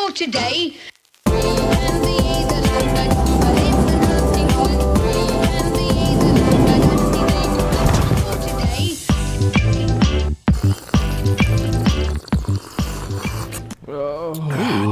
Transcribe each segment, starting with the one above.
for today.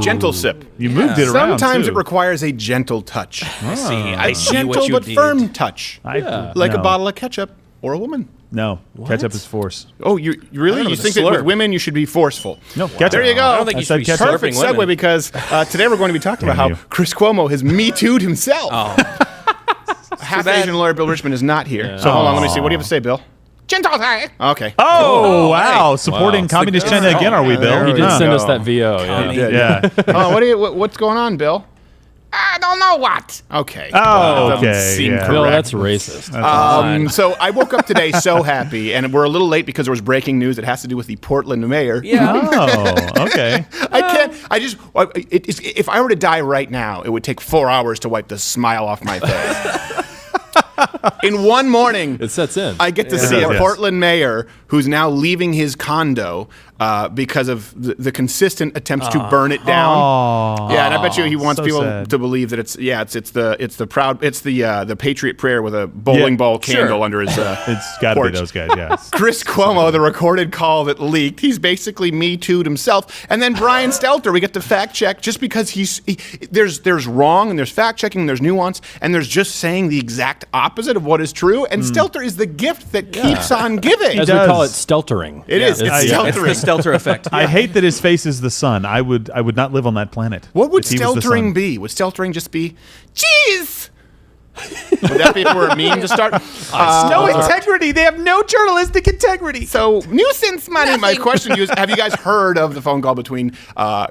Gentle sip. You moved it around. Sometimes too. it requires a gentle touch. I see Gentle what you but did. firm touch. Like no. a bottle of ketchup or a woman. No, ketchup is force. Oh, you really? You it's a think that with slurp. women you should be forceful? No, ketchup. There you go. I don't think I you said should be ketchup. Perfect slurping segue women. because today we're going to be talking about Damn how you. Chris Cuomo has Me Too'd himself. Half bad. Asian lawyer Bill Richmond is not here. So hold on, let me see. What do you have to say, Bill? Gentle tie. Okay. Oh, wow. Supporting Wow. communist It's the- China again, are we, There Bill? we He did go. send us that VO. Yeah. Yeah. What's going on, Bill? I don't know what. Okay. Oh, That doesn't okay. seem Yeah. Bill, correct. that's racist. So I woke up today so happy, and we're a little late because there was breaking news that has to do with the Portland mayor. Yeah. Oh, okay. I can't. If I were to die right now, it would take 4 hours to wipe the smile off my face. In one morning, It sets in. I get to see a Portland mayor who's now leaving his condo because of the consistent attempts to burn it down. Yeah, and I bet you he wants So people sad. to believe that it's the Patriot prayer with a bowling ball candle under his. It's got to be porch. those guys, yes. Chris Cuomo, the recorded call that leaked, he's basically Me Too'd himself. And then Brian Stelter, we get to fact check just because there's wrong and there's fact checking, and there's nuance, and there's just saying the exact opposite of what is true. And Stelter is the gift that keeps on giving. As we call it, does. steltering. It is. It's It's Steltering. the Stelter effect. I hate that his face is the sun. I would not live on that planet. What would if he was the Steltering sun. be? Would Steltering just be, cheese? Would that be if we're a meme to start? No integrity. They have no journalistic integrity. So, nuisance money. My question to you is, have you guys heard of the phone call between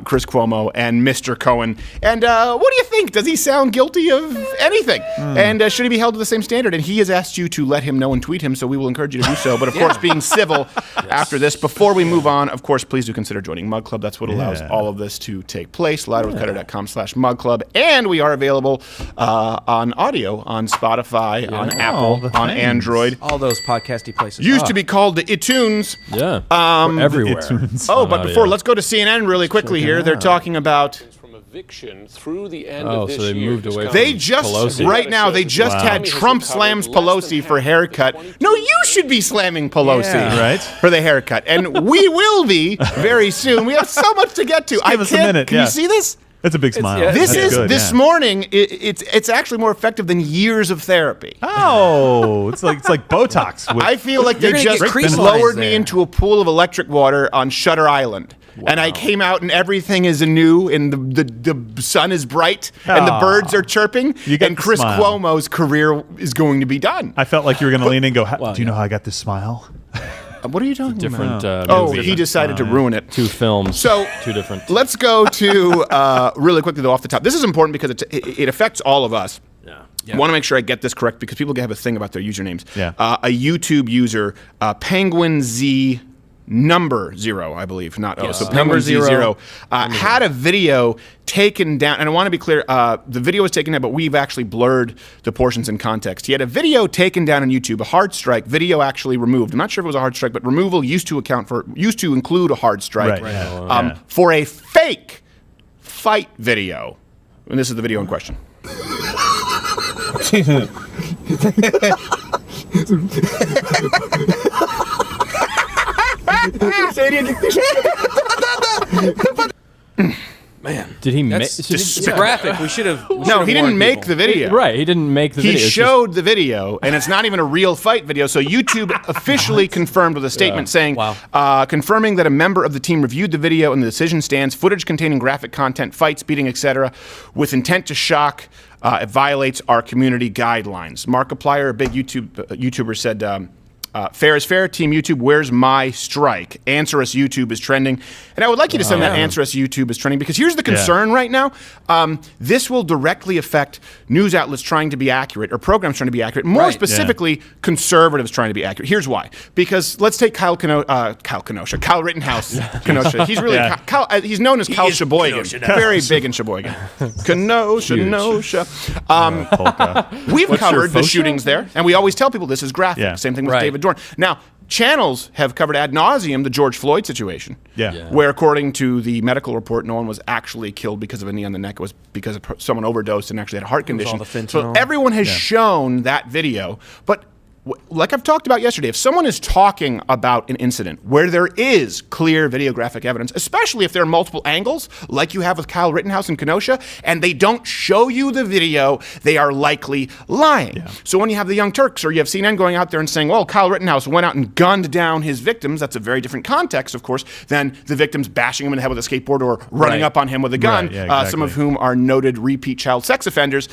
Chris Cuomo and Mr. Cohen? And what do you think? Does he sound guilty of anything? And should he be held to the same standard? And he has asked you to let him know and tweet him, so we will encourage you to do so. But, of course, being civil after this. Before we move on, of course, please do consider joining Mug Club. That's what allows all of this to take place. louderwithcutter.com/mugclub. And we are available on audio on Spotify, on Apple, the on things. Android. All those podcasty places. Used to be called the iTunes. Yeah. We're everywhere. Oh, but audio. before, let's go to CNN really quickly here. They're talking about. From eviction through the end Oh, of this so they year. moved away They from just, Pelosi. right now, they just had Trump slams Pelosi for haircut. No, you should be slamming Pelosi Right. for the haircut. And we will be very soon. We have so much to get to. give us a minute, Can yeah. you see this? That's a big smile. This That's is good, this yeah. morning. It's actually more effective than years of therapy. Oh, it's like Botox. With, I feel like they gonna just get crease lowered lines me there. into a pool of electric water on Shutter Island. And I came out and everything is anew and the sun is bright and the Aw. birds are chirping You got and the Chris smile. Cuomo's career is going to be done. I felt like you were going to lean in and go, do you know how I got this smile? What are you talking different. about? Movie. He decided to ruin it. Two films. So two different. Let's go to really quickly though off the top. This is important because it affects all of us. I want to make sure I get this correct because people have a thing about their usernames. Yeah. A YouTube user, Penguin Z number 0, I believe, not O. So Penguin Z0 had a video taken down, and I want to be clear, the video was taken down, but we've actually blurred the portions in context. He had a video taken down on YouTube, a hard strike, video actually removed. I'm not sure if it was a hard strike, but removal used to include a hard strike Right. Yeah. for a fake fight video. And this is the video in question. Man, Did he make? it's graphic. We should have. No, he didn't make the video. Right. He didn't make the He video. It's showed the video, and it's not even a real fight video. So YouTube officially confirmed with a statement saying, confirming that a member of the team reviewed the video and the decision stands, footage containing graphic content, fights, beating, etc., with intent to shock. It violates our community guidelines. Markiplier, a big YouTuber, said, fair is fair, Team YouTube, where's my strike? Answer us YouTube is trending. And I would like you to send that answer us YouTube is trending because here's the concern right now. This will directly affect news outlets trying to be accurate or programs trying to be accurate. More specifically, conservatives trying to be accurate. Here's why. Because let's take Kyle Rittenhouse. Kenosha. He's really, he's known as Kyle Sheboygan. Very big in Sheboygan. Kenosha. We've covered the shootings there, and we always tell people this is graphic. Yeah. Same thing with David Dorn. Now, channels have covered ad nauseum the George Floyd situation. Yeah. Where, according to the medical report, no one was actually killed because of a knee on the neck. It was because of someone overdosed and actually had a heart condition. all the fentanyl. So everyone has shown that video. But like I've talked about yesterday, if someone is talking about an incident where there is clear videographic evidence, especially if there are multiple angles, like you have with Kyle Rittenhouse in Kenosha, and they don't show you the video, they are likely lying. Yeah. So when you have the Young Turks or you have CNN going out there and saying, well, Kyle Rittenhouse went out and gunned down his victims, that's a very different context, of course, than the victims bashing him in the head with a skateboard or running up on him with a gun, Right. Yeah, exactly. some of whom are noted repeat child sex offenders.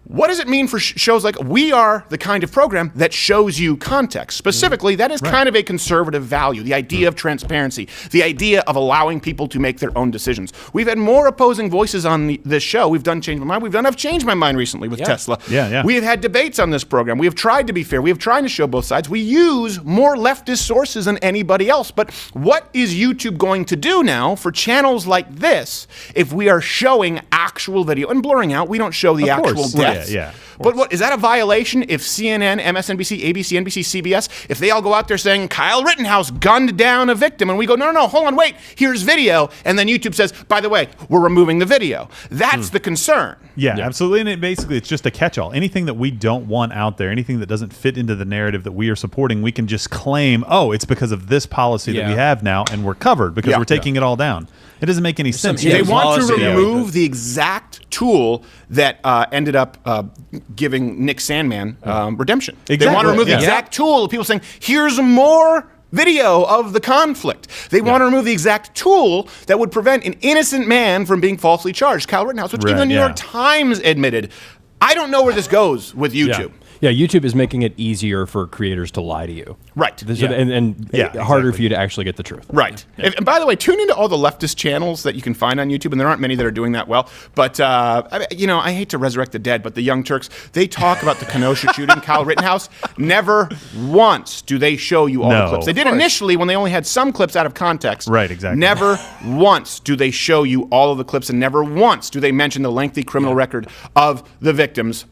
What does it mean for shows like we are the kind of program that shows you context? Specifically, that is kind of a conservative value, the idea of transparency, the idea of allowing people to make their own decisions. We've had more opposing voices on this show. We've done Change My Mind. We've done I've Changed My Mind recently with Tesla. Yeah. We have had debates on this program. We have tried to be fair. We have tried to show both sides. We use more leftist sources than anybody else. But what is YouTube going to do now for channels like this if we are showing actual video and blurring out? We don't show the Of course. actual death. Yeah. But what is that a violation if CNN, MSNBC, ABC, NBC, CBS, if they all go out there saying Kyle Rittenhouse gunned down a victim and we go, no, hold on, wait, here's video, and then YouTube says, by the way, we're removing the video. That's the concern. Yeah, absolutely. And it's just a catch-all. Anything that we don't want out there, anything that doesn't fit into the narrative that we are supporting, we can just claim, oh, it's because of this policy that we have now, and we're covered because we're taking it all redemption. It doesn't make any sense. They want to remove the exact tool that ended up giving Nick Sandman redemption. Exactly. They want to remove the exact tool of people saying, here's more video of the conflict. They want to remove the exact tool that would prevent an innocent man from being falsely charged, Kyle Rittenhouse, which even the New York Times admitted. I don't know where this goes with YouTube. Yeah, YouTube is making it easier for creators to lie to you. Right. And harder for you to actually get the truth. Right. And by the way, tune into all the leftist channels that you can find on YouTube, and there aren't many that are doing that well. But, I hate to resurrect the dead, but the Young Turks, they talk about the Kenosha shooting, Kyle Rittenhouse. Never once do they show you all the clips. They did initially when they only had some clips out of context. Right, exactly. Never once do they show you all of the clips, and never once do they mention the lengthy criminal record of the victims.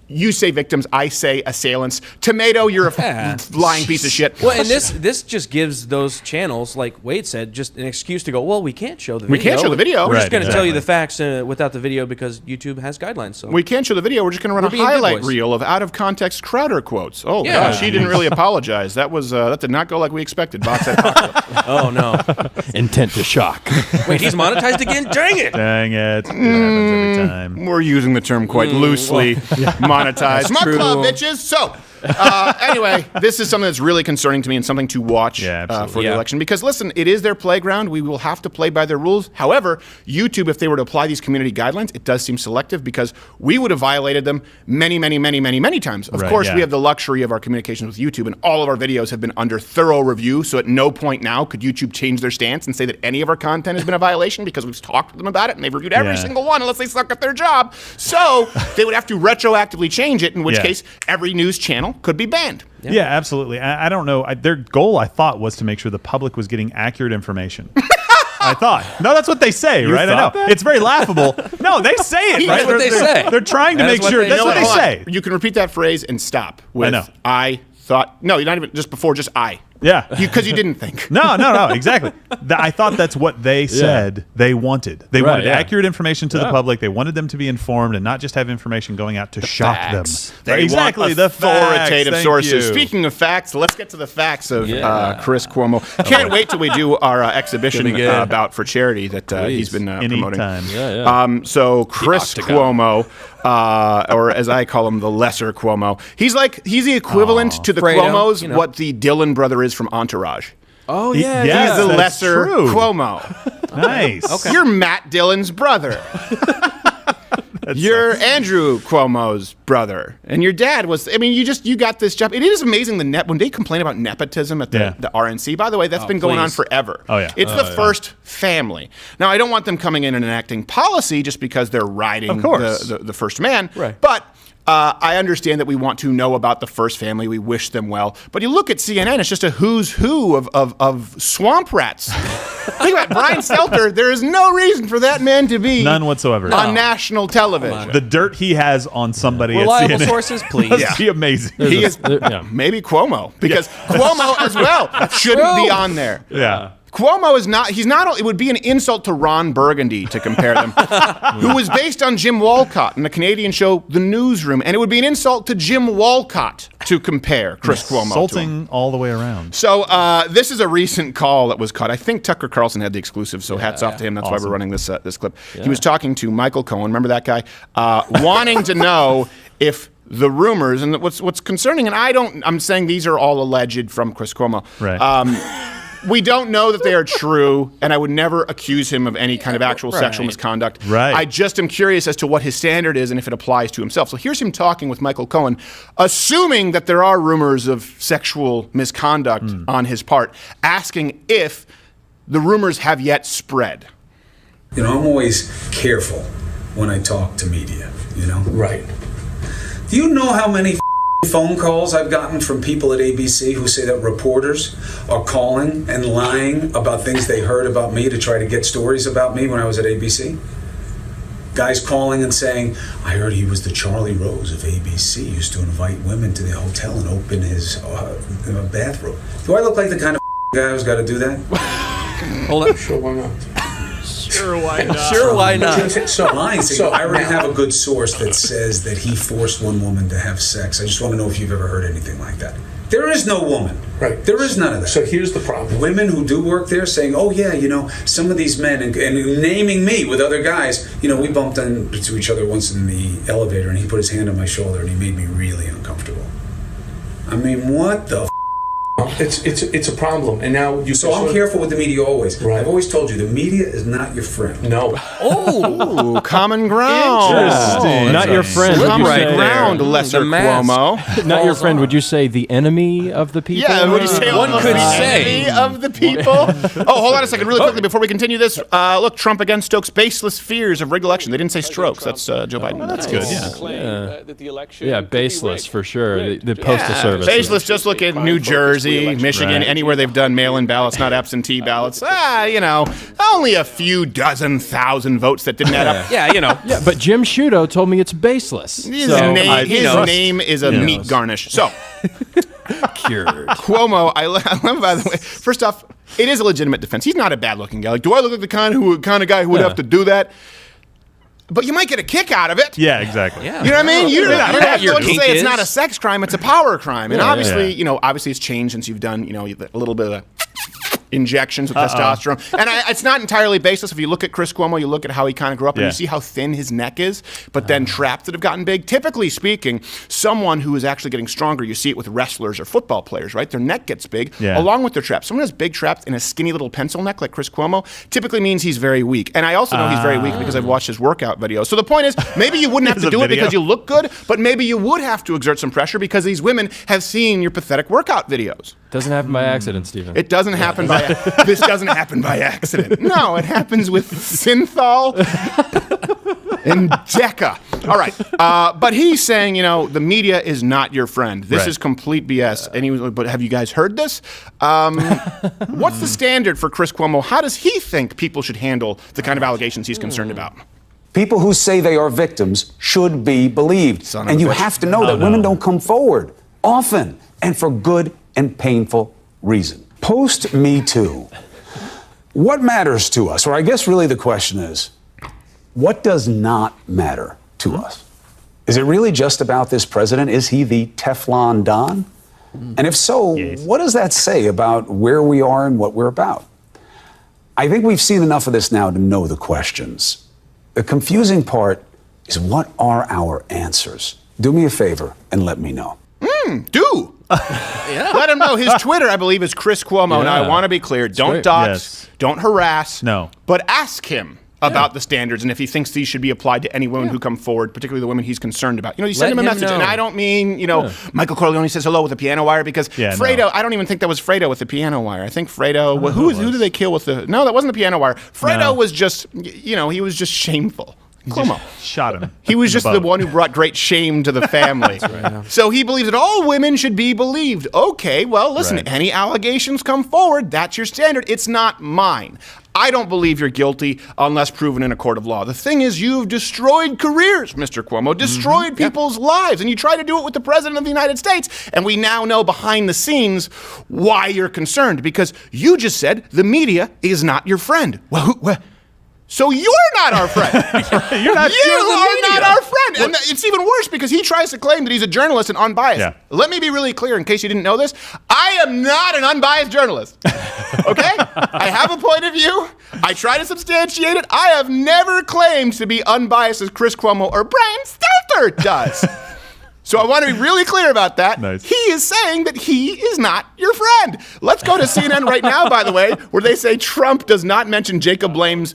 You say victims, I say assailants. Tomato, you're a lying piece of shit. Well, and this just gives those channels, like Wade said, just an excuse to go, well, we can't show the video. We can't show the video. We're just going to tell you exactly. the facts without the video because YouTube has guidelines. So we can't show the video. We're just going to run a highlight reel of out-of-context Crowder quotes. Oh, gosh, he didn't really apologize. That did not go like we expected. Box that Oh, no. Intent to shock. Wait, he's monetized again? Dang it. Dang it. It happens every time. We're using the term quite loosely. Monetized. MugClub, bitches. So, anyway, this is something that's really concerning to me and something to watch for the election. Because, listen, it is their playground. We will have to play by their rules. However, YouTube, if they were to apply these community guidelines, it does seem selective because we would have violated them many, many, many, many, many times. Of course, we have the luxury of our communications with YouTube, and all of our videos have been under thorough review. So at no point now could YouTube change their stance and say that any of our content has been a violation because we've talked to them about it and they've reviewed every single one unless they suck at their job. So they would have to retroactively change it, in which case every news channel could be banned. Yeah, absolutely. I don't know. Their goal, I thought, was to make sure the public was getting accurate information. I thought. No, that's what they say, right? I know. That? It's very laughable. No, they say it, right? That's what they say. They're trying to make sure. That's what they say. You can repeat that phrase and stop with I thought. No, you're not even just before, just I. Yeah. Because you didn't think. No, exactly. I thought that's what they said they wanted. They wanted accurate information to the public. They wanted them to be informed and not just have information going out to shock facts. them. They exactly. want The authoritative facts. sources. Thank you. Speaking of facts, let's get to the facts of Chris Cuomo. Can't wait till we do our exhibition bout for charity that he's been promoting. Anytime. So Chris Cuomo, or as I call him, the lesser Cuomo. He's the equivalent to the Fredo, Cuomos, what the Dillon brother is from Entourage. Oh, yeah. He's the that's lesser true. Cuomo. Nice. Okay. You're Matt Dillon's brother. You're Andrew Cuomo's brother, and your dad was. I mean, you got this job. It is amazing when they complain about nepotism at the RNC. By the way, that's been going on forever. Oh, yeah. It's the first family. Now, I don't want them coming in and enacting policy just because they're riding the first man. Right. But I understand that we want to know about the first family. We wish them well. But you look at CNN, it's just a who's who of swamp rats. Think about it. Brian Stelter, there is no reason for that man to be none whatsoever on national television. The dirt he has on somebody Reliable at CNN sources, please. must be amazing. He is maybe Cuomo, because Cuomo as well shouldn't be on there. Yeah. Cuomo is not, he's not, it would be an insult to Ron Burgundy to compare them, who was based on Jim Walcott in the Canadian show The Newsroom, and it would be an insult to Jim Walcott to compare Chris Cuomo to him. Insulting all the way around. So this is a recent call that was cut. I think Tucker Carlson had the exclusive, so hats off to him. That's why we're running this clip. Yeah. He was talking to Michael Cohen, remember that guy, wanting to know if the rumors, and what's concerning, and I'm saying these are all alleged from Chris Cuomo. Right. We don't know that they are true, and I would never accuse him of any kind of actual sexual misconduct. Right. I just am curious as to what his standard is and if it applies to himself. So here's him talking with Michael Cohen, assuming that there are rumors of sexual misconduct on his part, asking if the rumors have yet spread. You know, I'm always careful when I talk to media, you know? Right. Do you know how many phone calls I've gotten from people at ABC who say that reporters are calling and lying about things they heard about me to try to get stories about me when I was at ABC? Guys calling and saying, I heard he was the Charlie Rose of ABC, used to invite women to the hotel and open his bathroom. Do I look like the kind of guy who's got to do that? Hold on. Sure, why not? Sure, why not? Sure, why not? So I already have a good source that says that he forced one woman to have sex. I just want to know if you've ever heard anything like that. There is no woman. Right. There is none of that. So here's the problem. Women who do work there saying, oh yeah, you know, some of these men, and naming me with other guys, you know, we bumped into each other once in the elevator and he put his hand on my shoulder and he made me really uncomfortable. I mean, what the It's a problem, and now you. So I'm careful with the media always. Right. I've always told you the media is not your friend. No. Oh, common ground. Interesting. Not your friend. Common Right ground, Lesser Cuomo. Not your friend. Would you say the enemy of the people? Yeah, would you say One could the say. enemy of the people? Oh, hold on a second, really quickly before we continue this. Look, Trump again stokes baseless fears of rigged election. They didn't say strokes. That's Joe Biden. That's good. Yeah. That the election Yeah, could be baseless rigged. for sure. Rigged. The postal service. Baseless, just look at New Jersey, Michigan, anywhere they've done mail-in ballots, not absentee ballots. You know, only a few dozen thousand votes that didn't add up. Yeah, you know. Yeah, but Jim Sciutto told me it's baseless. His name is a meat garnish. So, Cured. Cuomo, I love, by the way, first off, it is a legitimate defense. He's not a bad-looking guy. Like, do I look like the kind of guy who would have to do that? But you might get a kick out of it. Yeah, exactly. Yeah. You know what I mean? You don't have your to kink say it's is. not a sex crime; it's a power crime. And Yeah, obviously, yeah. you know, obviously it's changed since you've done, you know, a little bit of injections with testosterone. And it's not entirely baseless. If you look at Chris Cuomo, you look at how he kind of grew up, and you see how thin his neck is, but then traps that have gotten big. Typically speaking, someone who is actually getting stronger, you see it with wrestlers or football players, right? Their neck gets big along with their traps. Someone who has big traps and a skinny little pencil neck like Chris Cuomo typically means he's very weak. And I also know he's very weak because I've watched his workout videos. So the point is, maybe you wouldn't have to do it because you look good, but maybe you would have to exert some pressure because these women have seen your pathetic workout videos. Doesn't happen by accident, Stephen. It doesn't happen by this doesn't happen by accident. No, it happens with synthol and Deca. All right, but he's saying, you know, the media is not your friend. This is complete BS. And he was, but have you guys heard this? What's the standard for Chris Cuomo? How does he think people should handle the kind of allegations he's concerned about? People who say they are victims should be believed. And you have to know that women don't come forward often and for good and painful reason. Post Me Too. What matters to us? Or I guess really the question is, what does not matter to us? Is it really just about this president? Is he the Teflon Don? And if so, what does that say about where we are and what we're about? I think we've seen enough of this now to know the questions. The confusing part is, what are our answers? Do me a favor and let me know. Do. Let him know. His Twitter, I believe, is Chris Cuomo. Yeah. Now, I want to be clear. Don't great. dox. Don't harass. No. But ask him about the standards and if he thinks these should be applied to any women who come forward, particularly the women he's concerned about. You know, you send him a message, and I don't mean, you know, Michael Corleone says hello with a piano wire, because Fredo, I don't even think that was Fredo with the piano wire. I think Fredo, who did they kill with the, no, that wasn't the piano wire. Fredo was just, you know, he was just shameful. Cuomo. Shot him. He was in just the boat. one who brought great shame to the family. So he believes that all women should be believed. Okay, well, listen, Right. any allegations come forward, that's your standard. It's not mine. I don't believe you're guilty unless proven in a court of law. The thing is, you've destroyed careers, Mr. Cuomo, destroyed people's lives, and you try to do it with the President of the United States, and we now know behind the scenes why you're concerned, because you just said the media is not your friend. Well, so you're not our friend. You're not. You are not our friend. And it's even worse because he tries to claim that he's a journalist and unbiased. Yeah. Let me be really clear in case you didn't know this. I am not an unbiased journalist. Okay? I have a point of view. I try to substantiate it. I have never claimed to be unbiased as Chris Cuomo or Brian Stelter does. So I want to be really clear about that. Nice. He is saying that he is not your friend. Let's go to CNN right now, by the way, where they say Trump does not mention Jacob Blake's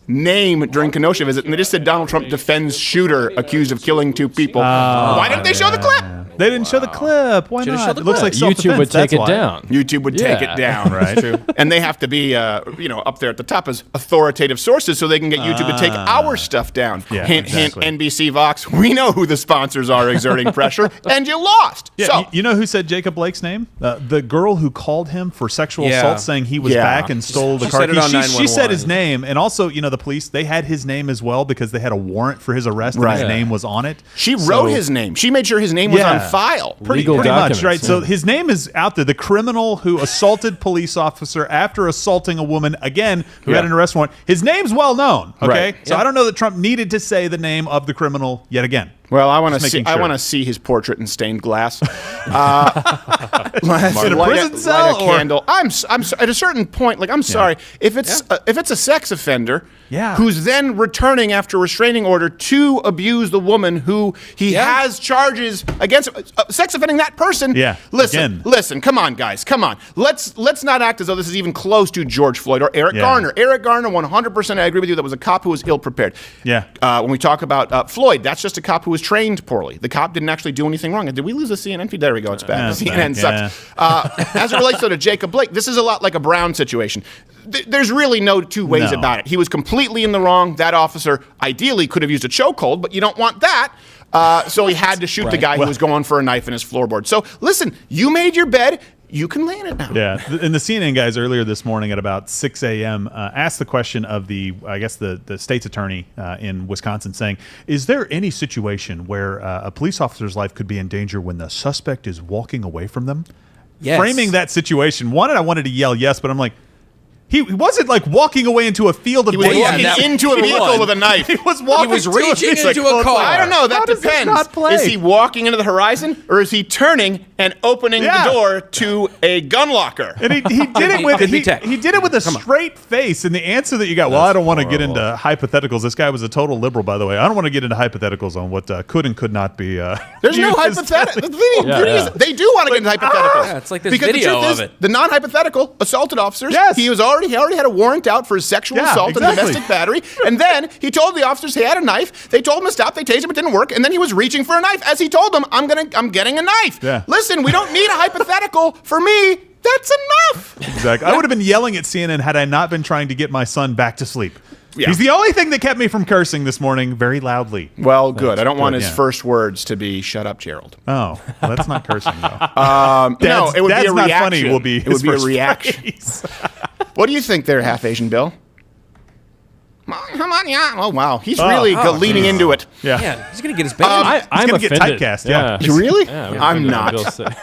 name during Kenosha visit, and they just said Donald Trump defends shooter accused of killing 2 people. Why didn't they show the clip? They didn't show the clip. Why Should've not? showed the It looks clip. like self-defense. YouTube would take that's it why. down. YouTube would take it down. Right. True. And they have to be, up there at the top as authoritative sources so they can get YouTube to take our stuff down. Yeah, hint, exactly. hint, NBC Vox. We know who the sponsors are exerting pressure, and you lost. Yeah, So, you know who said Jacob Blake's name? The girl who called him for sexual Yeah. assault, saying he was Yeah. back and stole the She car said it keys. on She said 911. his name, and also, the police, they had his name as well because they had a warrant for his arrest, and Right. his name was on it. she So- wrote his name. She made sure his name was Yeah. on file. Pretty Legal much, documents, right? yeah. So his name is out there. The criminal who assaulted police officer after assaulting a woman, again, who had Yeah. an arrest warrant. His name's well known, okay? Right. So I don't know that Trump needed to say the name of the criminal yet again. Well, I want to Just see. making sure. I want to see his portrait in stained glass. In a prison cell, light a or- candle. I'm at a certain point. Like, I'm sorry if it's a sex offender, Yeah. who's then returning after a restraining order to abuse the woman who he has charges against, sex offending that person. Yeah. Listen, Again. come on, guys, come on. Let's not act as though this is even close to George Floyd or Eric Yeah. Garner. Eric Garner, 100%. I agree with you. That was a cop who was ill prepared. Yeah. When we talk about Floyd, that's just a cop who was trained poorly. The cop didn't actually do anything wrong. Did we lose the CNN feed? There we go. It's back. Yeah, it's CNN back, sucks. As it relates to Jacob Blake, this is a lot like a Brown situation. There's really no two ways No. about it. He was completely in the wrong. That officer ideally could have used a chokehold, but you don't want that. So he had to shoot the guy who was going for a knife in his floorboard. So listen, you made your bed. You can lay in it now. Yeah, and the CNN guys earlier this morning at about 6 a.m. Asked the question of the state's attorney in Wisconsin, saying, is there any situation where a police officer's life could be in danger when the suspect is walking away from them? Yes. Framing that situation, I wanted to yell yes, but I'm like, he wasn't like walking away into a field of He was daisies. walking into a vehicle with a knife. He was walking. He was to reaching vehicle. into a It's car. like, I don't know. How That does this depends. not play? Is he walking into the horizon, or is he turning and opening Yeah. the door to a gun locker? And he did it with Could be tech. he did it with a straight face. And the answer that you got, well, I don't want to get into hypotheticals. This guy was a total liberal, by the way. I don't want to get into hypotheticals on what could and could not be. There's no used. hypothetical. The thing is, they do want to get into hypotheticals. Yeah, it's like this because video the truth of is, it. the non-hypothetical assaulted officers. Yes. He already had a warrant out for sexual assault and exactly. domestic battery, and then he told the officers he had a knife. They told him to stop. They tased him. It didn't work, and then he was reaching for a knife as he told them, "I'm getting a knife." Yeah. Listen, we don't need a hypothetical. For me, that's enough. Exactly. I would have been yelling at CNN had I not been trying to get my son back to sleep. Yeah. He's the only thing that kept me from cursing this morning very loudly. Well, good. I don't want his yeah. first words to be "Shut up, Gerald." Oh, well, that's not cursing though. No, it would be Dad's a not reaction. funny will be It would his be a first reaction. phrase. What do you think there, half Asian Bill? Come on, yeah. Oh, wow. He's really leaning into it. Yeah. Yeah, he's gonna get his band. I'm gonna get offended. typecast, yeah. You really? Yeah, I'm offended not. when Bill said-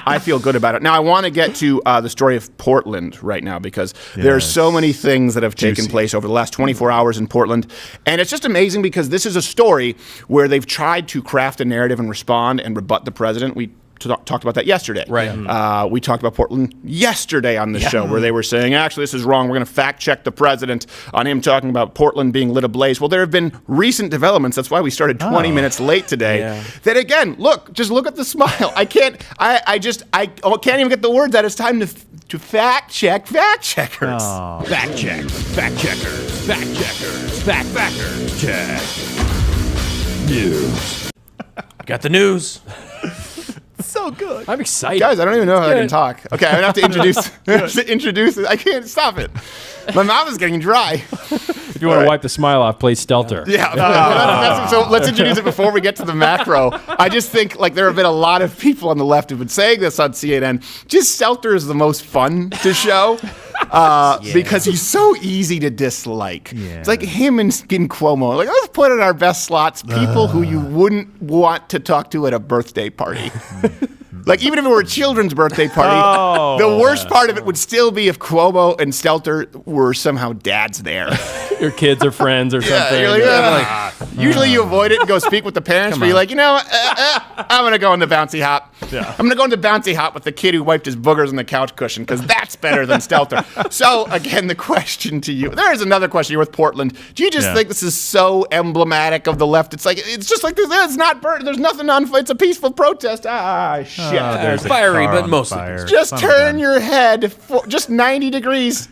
I feel good about it. Now, I want to get to the story of Portland right now because there are so many things that have taken place over the last 24 hours in Portland. And it's just amazing because this is a story where they've tried to craft a narrative and respond and rebut the president. We talked about that yesterday. Right. We talked about Portland yesterday on the show where they were saying, actually, this is wrong. We're going to fact check the president on him talking about Portland being lit ablaze. Well, there have been recent developments. That's why we started 20 minutes late today. Yeah. That again, just look at the smile. I can't even get the words out. It's time to fact check fact checkers. Fact check. Fact checkers. Fact checkers. Fact-fackers. Check. News. Got the news. So good. I'm excited. Guys, I don't even know how I can talk. Okay, I'm gonna have to introduce. I can't stop it. My mouth is getting dry. If you want to wipe the smile off, play Stelter. Yeah. So let's introduce it before we get to the macro. I just think like there have been a lot of people on the left who've been saying this on CNN. Just Stelter is the most fun to show. Because he's so easy to dislike. Yeah. It's like him and Cuomo. Like, let's put in our best slots people who you wouldn't want to talk to at a birthday party. Like, even if it were a children's birthday party, the worst part of it would still be if Cuomo and Stelter were somehow dads there. Your kids are friends or something. You're like, usually you avoid it and go speak with the parents, but you're like, I'm going to go on the bouncy hop. Yeah. I'm going to go on the bouncy hop with the kid who wiped his boogers on the couch cushion, because that's better than Stelter. So, again, the question to you, there is another question here with Portland. Do you just think this is so emblematic of the left? It's like, it's just like, there's nothing on, it's a peaceful protest. Shit. There's fiery, but mostly. Just turn your head just 90 degrees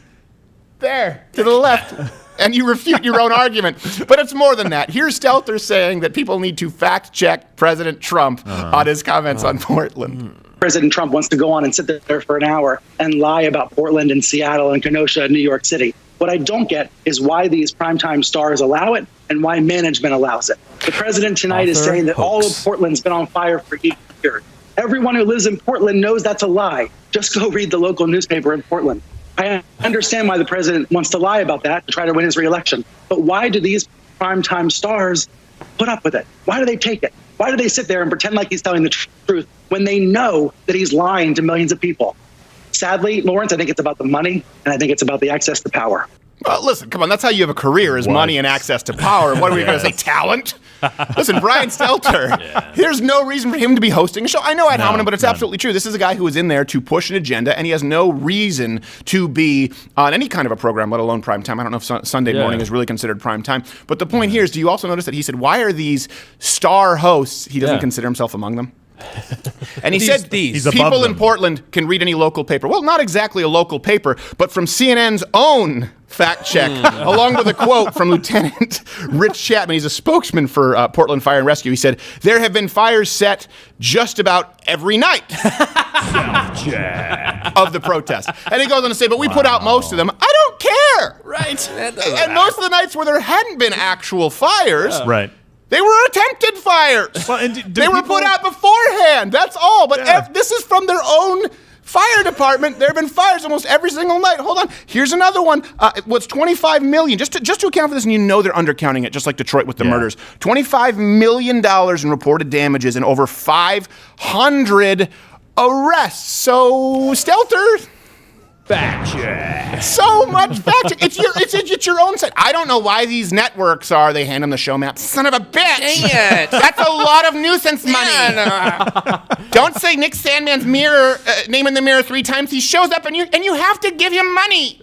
there to the left. And you refute your own argument. But it's more than that. Here's Stelter saying that people need to fact-check President Trump on his comments on Portland. President Trump wants to go on and sit there for an hour and lie about Portland and Seattle and Kenosha and New York City. What I don't get is why these primetime stars allow it and why management allows it. The president tonight is saying that all of Portland's been on fire for years. Everyone who lives in Portland knows that's a lie. Just go read the local newspaper in Portland. I understand why the president wants to lie about that to try to win his reelection. But why do these primetime stars put up with it? Why do they take it? Why do they sit there and pretend like he's telling the truth when they know that he's lying to millions of people? Sadly, Lawrence, I think it's about the money, and I think it's about the access to power. Well, listen, come on. That's how you have a career, is money and access to power. What are we going to say, talent? Listen, Brian Stelter, there's no reason for him to be hosting a show. I know ad hominem, but it's absolutely true. This is a guy who is in there to push an agenda, and he has no reason to be on any kind of a program, let alone prime time. I don't know if Sunday morning is really considered prime time. But the point here is, do you also notice that he said, why are these star hosts, he doesn't consider himself among them? And he said people in Portland can read any local paper. Well, not exactly a local paper, but from CNN's own fact check, along with a quote from Lieutenant Rich Chapman. He's a spokesman for Portland Fire and Rescue. He said, there have been fires set just about every night of the protest. And he goes on to say, but we put out most of them. I don't care. Right. And most of the nights where there hadn't been actual fires, they were attempted fires. Well, and they were put out beforehand. That's all. But this is from their own fire department. There have been fires almost every single night. Hold on. Here's another one. What's $25 million? Just to account for this, and you know they're undercounting it, just like Detroit with the murders. $25 million in reported damages and over 500 arrests. So, Stelter... Fact check. So much fact check. It's your own site. I don't know why these networks they hand them the show map. Son of a bitch. Dang it. That's a lot of nuisance money. Don't say Nick Sandman's mirror, name in the mirror 3 times. He shows up and you have to give him money.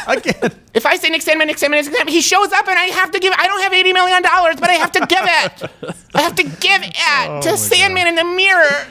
Again. If I say Nick Sandman, he shows up and I have to give. I don't have $80 million, but I have to give it. I have to give it to Sandman in the mirror.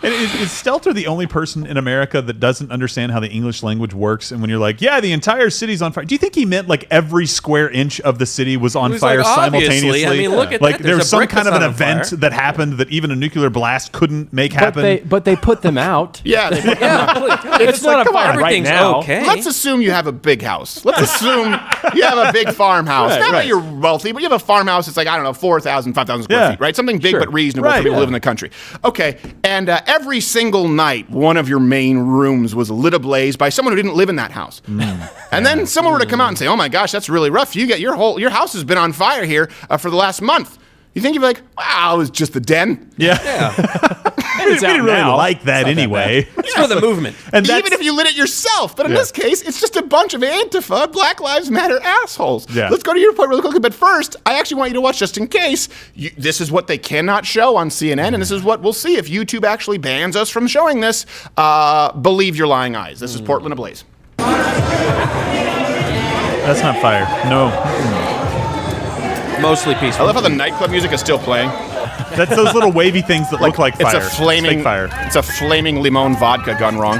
And is Stelter the only person in America that doesn't understand how the English language works? And when you're like, the entire city's on fire, do you think he meant like every square inch of the city was on fire simultaneously? I mean, look at like that. there's some kind of an event that happened that even a nuclear blast couldn't make happen. But they put them out. It's not a fire right now. Okay. Let's assume you have a big house. Let's assume you have a big farmhouse. Not that you're wealthy, but you have a farmhouse that's like, I don't know, 4,000, 5,000 square feet, right? Something big but reasonable for people who live in the country. Okay, and every single night, one of your main rooms was lit ablaze by someone who didn't live in that house. And then someone were to come out and say, oh my gosh, that's really rough. Your house has been on fire here for the last month. You think you'd be like, wow, it was just the den? We didn't really like that anyway. It's for the movement. And even if you lit it yourself. But in this case, it's just a bunch of Antifa, Black Lives Matter assholes. Let's go to your point really quickly. But first, I actually want you to watch, just in case, this is what they cannot show on CNN, and this is what we'll see if YouTube actually bans us from showing this. Believe your lying eyes. This is Portland ablaze. That's not fire. No. Mostly peaceful. I love how the nightclub music is still playing. That's those little wavy things that look like fire. It's a flaming fire. It's a flaming limon vodka gone wrong.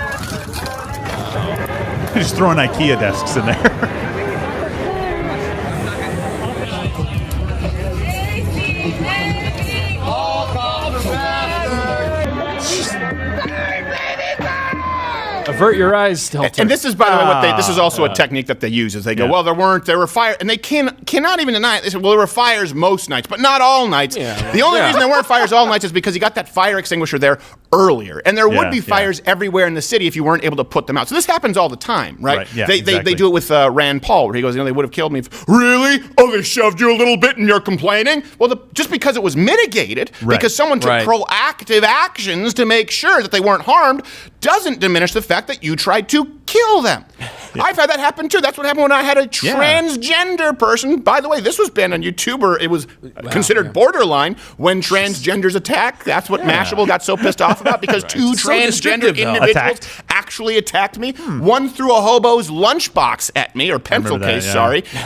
Just throwing IKEA desks in there. Avert your eyes, Stelter. And this is, by the way, this is also a technique that they use. Is they go, well, there were fires, and they cannot even deny it. They say, well, there were fires most nights, but not all nights. Yeah. The only reason there weren't fires all nights is because you got that fire extinguisher there earlier, and there would be fires everywhere in the city if you weren't able to put them out. So this happens all the time, right? Yeah, they do it with Rand Paul, where he goes, they would have killed me. Really? Oh, they shoved you a little bit and you're complaining? Well, just because it was mitigated, because someone took proactive actions to make sure that they weren't harmed, doesn't diminish the fact that you tried to kill them. I've had that happen too. That's what happened when I had a transgender person. By the way, this was banned on YouTube, or it was considered borderline when transgenders attack. That's what Mashable got so pissed off about, because two transgender individuals actually attacked me. One threw a hobo's lunchbox at me, or pencil case,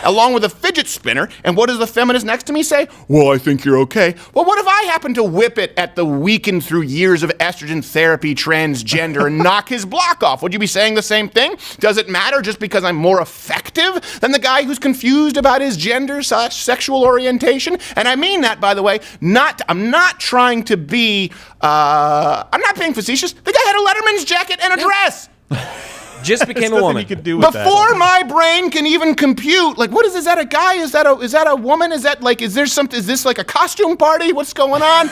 along with a fidget spinner. And what does the feminist next to me say? Well, I think you're okay. Well, what if I happen to whip it at the weakened through years of estrogen therapy transgender and knock his block off? Would you be saying the same thing? Does it matter just because I'm more effective than the guy who's confused about his gender/sexual orientation? And I mean that, by the way. I'm not trying to be. I'm not being facetious. The guy had a Letterman's jacket and a dress. Just became a woman. Before my brain can even compute, like, what is that a guy? Is that a woman? Is that like, is this like a costume party? What's going on?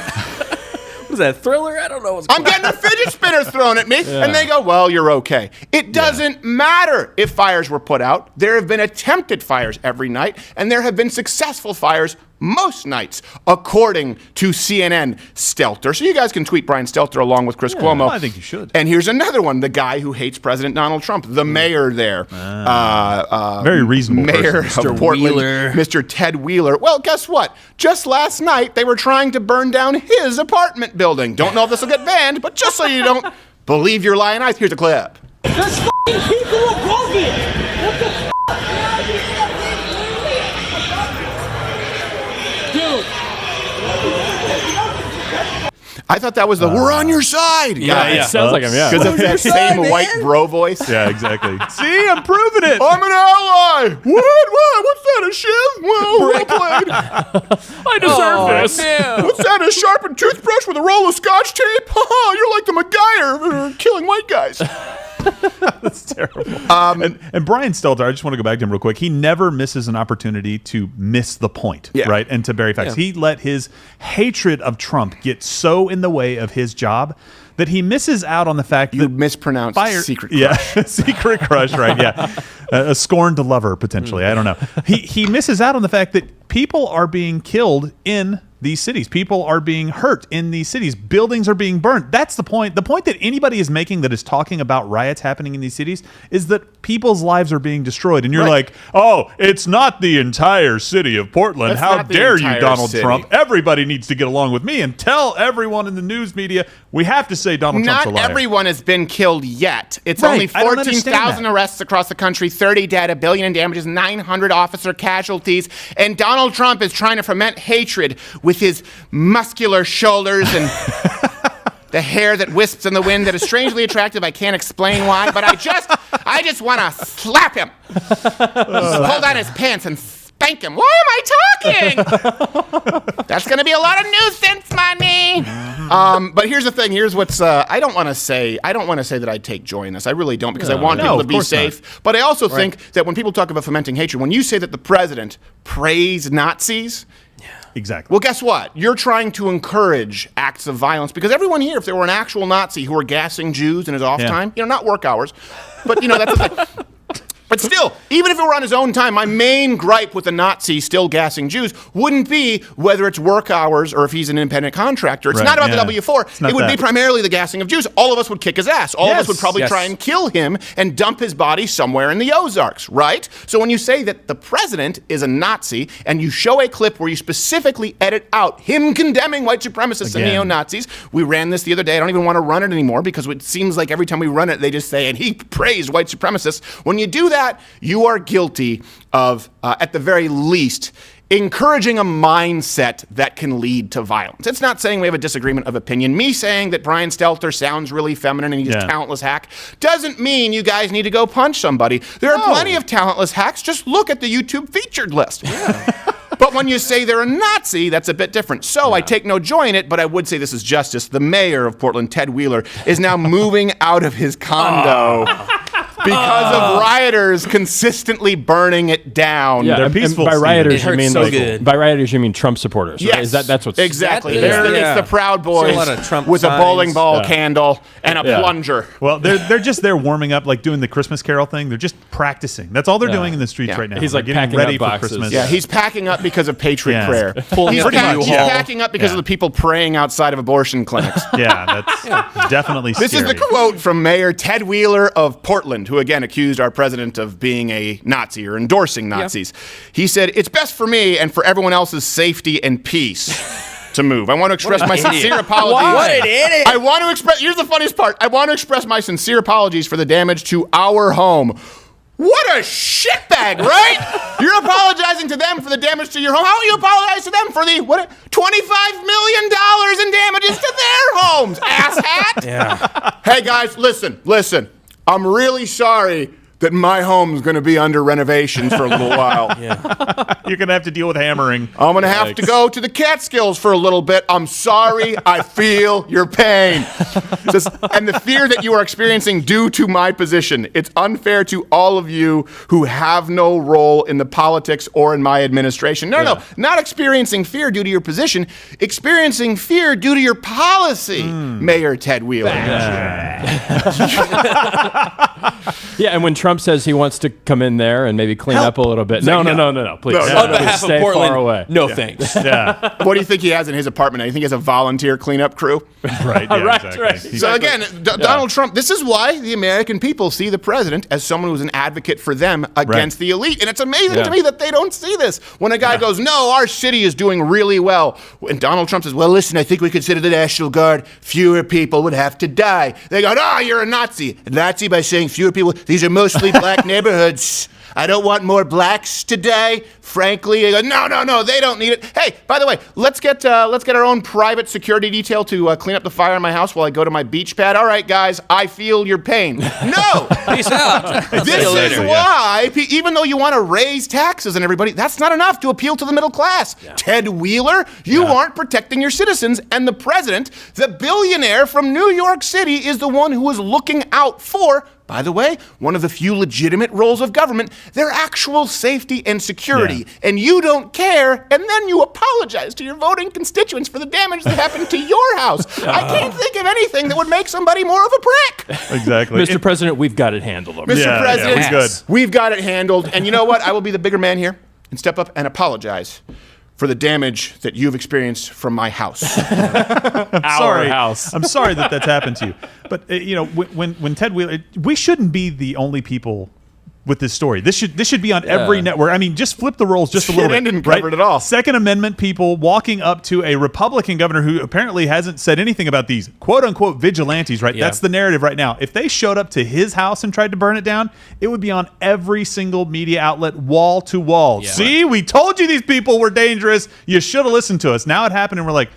Was that a Thriller? I don't know what's going on. I'm getting a fidget spinner thrown at me, and they go, well, you're okay. It doesn't matter if fires were put out. There have been attempted fires every night, and there have been successful fires most nights, according to CNN Stelter. So you guys can tweet Brian Stelter along with Chris Cuomo. I think you should. And here's another one, the guy who hates President Donald Trump, the mayor there. Very reasonable mayor person. of Portland, Mr. Ted Wheeler. Well, guess what? Just last night, they were trying to burn down his apartment building. Don't know if this will get banned, but just so you don't believe your lying eyes, here's a clip. There's f***ing people above it! What the f***? Dude. I thought that was we're on your side. Yeah, sounds like him, Because of that same white bro voice. Yeah, exactly. See, I'm proving it. I'm an ally. What? What's that, a shiv? Well played. I deserve this. Man. What's that, a sharpened toothbrush with a roll of Scotch tape? You're like the MacGyver killing white guys. That's terrible. And Brian Stelter, I just want to go back to him real quick. He never misses an opportunity to miss the point, right? And to bury facts. He let his hatred of Trump get so in the way of his job that he misses out on the fact that mispronounced secret crush. Yeah, secret crush, right? Yeah, a scorned lover potentially. I don't know. He misses out on the fact that people are being killed in these cities. People are being hurt in these cities. Buildings are being burned. That's the point. The point that anybody is making that is talking about riots happening in these cities is that people's lives are being destroyed. And you're like, oh, it's not the entire city of Portland. How dare you, Donald Trump? Everybody needs to get along with me and tell everyone in the news media we have to say Donald Trump's a liar. Not everyone has been killed yet. It's only 14,000 arrests across the country, 30 dead, $1 billion in damages, 900 officer casualties. And Donald Trump is trying to foment hatred with his muscular shoulders and the hair that wisps in the wind that is strangely attractive. I can't explain why, but I just want to slap him. Pull down his pants and spank him. Why am I talking? That's going to be a lot of nuisance money. But here's the thing. Here's what's I don't want to say that I take joy in this. I really don't, because I want people to be safe. Not. But I also think that when people talk about fomenting hatred, when you say that the president praised Nazis, exactly. well, guess what? You're trying to encourage acts of violence, because everyone here, if there were an actual Nazi who were gassing Jews in his off time, not work hours, but that's the thing. But still, even if it were on his own time, my main gripe with the Nazi still gassing Jews wouldn't be whether it's work hours or if he's an independent contractor. It's not about the W-4. It would be primarily the gassing of Jews. All of us would kick his ass. All of us would probably try and kill him and dump his body somewhere in the Ozarks, right? So when you say that the president is a Nazi and you show a clip where you specifically edit out him condemning white supremacists and neo-Nazis, we ran this the other day. I don't even want to run it anymore because it seems like every time we run it, they just say, and he praised white supremacists. When you do that, you are guilty of, at the very least, encouraging a mindset that can lead to violence. It's not saying we have a disagreement of opinion. Me saying that Brian Stelter sounds really feminine and he's a talentless hack doesn't mean you guys need to go punch somebody. There are plenty of talentless hacks. Just look at the YouTube featured list. But But when you say they're a Nazi, that's a bit different. So I take no joy in it, but I would say this is justice. The mayor of Portland, Ted Wheeler, is now moving out of his condo because of rioters consistently burning it by rioters, you mean so good. by rioters you mean Trump supporters. Right? Yes, That's what's exactly. It's It's the Proud Boys a lot of Trump with signs. a bowling ball candle and a plunger. Well, they're just there warming up, like doing the Christmas Carol thing. They're just practicing. That's all they're doing in the streets right now. He's like getting packing ready up for boxes. Christmas. Yeah, he's packing up because of Patriot Prayer. He's U-Haul. packing up because of the people praying outside of abortion clinics. Yeah, that's definitely scary. This is the quote from Mayor Ted Wheeler of Portland, who again accused our president of being a Nazi or endorsing Nazis. He said, "It's best for me and for everyone else's safety and peace to move. I want to express my sincere apologies. What an idiot. I want to express, here's the funniest part. I want to express my sincere apologies for the damage to our home." What a shitbag, right? You're apologizing to them for the damage to your home. How will you apologize to them for the $25 million in damages to their homes, asshat? Yeah. Hey, guys, listen. I'm really sorry that my home's going to be under renovations for a little while. You're going to have to deal with hammering. I'm going to have to go to the Catskills for a little bit. I'm sorry. I feel your pain. And the fear that you are experiencing due to my position. It's unfair to all of you who have no role in the politics or in my administration. No, not experiencing fear due to your position. Experiencing fear due to your policy, Mayor Ted Wheeler. Yeah, and when Trump says he wants to come in there and maybe clean up a little bit. No, please. On behalf stay of Portland, far away. no thanks. Yeah. What do you think he has in his apartment now? You think he has a volunteer cleanup crew? Right. Yeah, Right. So again, Donald Trump, this is why the American people see the president as someone who's an advocate for them against the elite. And it's amazing to me that they don't see this. When a guy goes, no, our city is doing really well. And Donald Trump says, well, listen, I think we consider the National Guard. Fewer people would have to die. They go, no, you're a Nazi. A Nazi by saying fewer people. These are mostly black neighborhoods. I don't want more blacks to die. Frankly, they go, no, they don't need it. Hey, by the way, let's get our own private security detail to clean up the fire in my house while I go to my beach pad. All right, guys, I feel your pain. No, Peace out. this is why, even though you want to raise taxes on everybody, that's not enough to appeal to the middle class. Yeah. Ted Wheeler, you aren't protecting your citizens, and the president, the billionaire from New York City, is the one who is looking out for, by the way, one of the few legitimate roles of government, their actual safety and security. Yeah. And you don't care, and then you apologize to your voting constituents for the damage that happened to your house. I can't think of anything that would make somebody more of a prick. Exactly. Mr. President, we've got it handled. Mr. President, good. We've got it handled. And you know what? I will be the bigger man here and step up and apologize for the damage that you've experienced from my house. Our house. I'm sorry that that's happened to you. But, when Ted Wheeler, we shouldn't be the only people with this story. This should be on every network. I mean, just flip the roles just a little bit. Didn't cover it at all. Second Amendment people walking up to a Republican governor who apparently hasn't said anything about these quote-unquote vigilantes, right? Yeah. That's the narrative right now. If they showed up to his house and tried to burn it down, it would be on every single media outlet, wall to wall. Yeah. See, we told you these people were dangerous. You should have listened to us. Now it happened, and we're like,